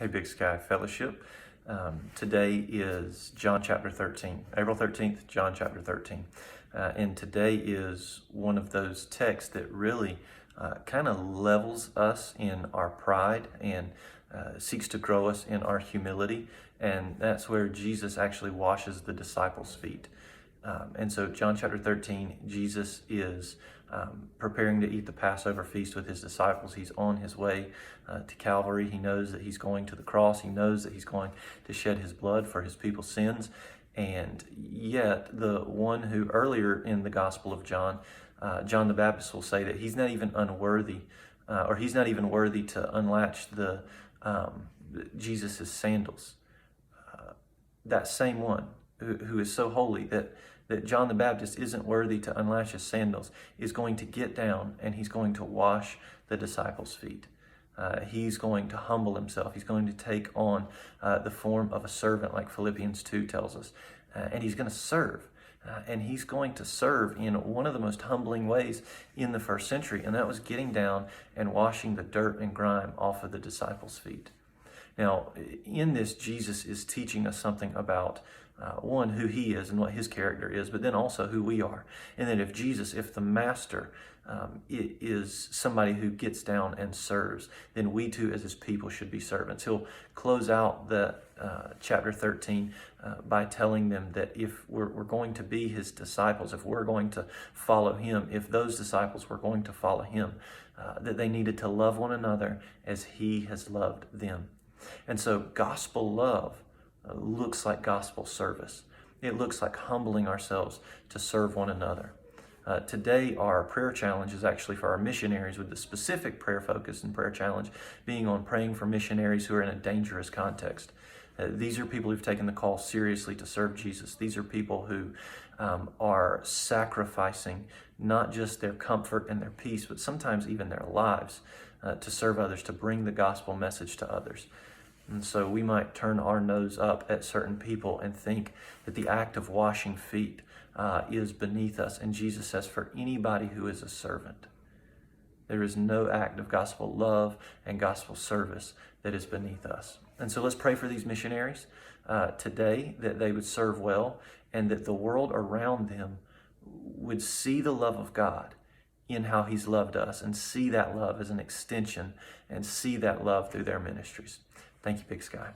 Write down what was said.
Hey, Big Sky Fellowship. Today is John chapter 13, April 13th, John chapter 13. And today is one of those texts that really kind of levels us in our pride and seeks to grow us in our humility. And that's where Jesus actually washes the disciples' feet. And so John chapter 13, Jesus is preparing to eat the Passover feast with his disciples. He's on his way to Calvary. He knows that he's going to the cross. He knows that he's going to shed his blood for his people's sins. And yet the one who earlier in the Gospel of John, John the Baptist will say that he's not even unworthy, or he's not even worthy to unlatch the Jesus' sandals. That same one who is so holy that John the Baptist isn't worthy to unlatch his sandals, is going to get down and he's going to wash the disciples' feet. He's going to humble himself. He's going to take on the form of a servant, like Philippians 2 tells us. And he's going to serve. And he's going to serve in one of the most humbling ways in the first century, and that was getting down and washing the dirt and grime off of the disciples' feet. Now, in this, Jesus is teaching us something about one, who he is and what his character is, but then also who we are. And that if the master is somebody who gets down and serves, then we too as his people should be servants. He'll close out the chapter 13 by telling them that if we're going to be his disciples, if we're going to follow him, if those disciples were going to follow him, that they needed to love one another as he has loved them. And so gospel love looks like gospel service. It looks like humbling ourselves to serve one another. Today, our prayer challenge is actually for our missionaries, with the specific prayer focus and prayer challenge being on praying for missionaries who are in a dangerous context. These are people who've taken the call seriously to serve Jesus. These are people who are sacrificing not just their comfort and their peace, but sometimes even their lives to serve others, to bring the gospel message to others. And so we might turn our nose up at certain people and think that the act of washing feet is beneath us. And Jesus says, for anybody who is a servant, there is no act of gospel love and gospel service that is beneath us. And so let's pray for these missionaries today, that they would serve well and that the world around them would see the love of God in how he's loved us, and see that love as an extension, and see that love through their ministries. Thank you, Big Sky.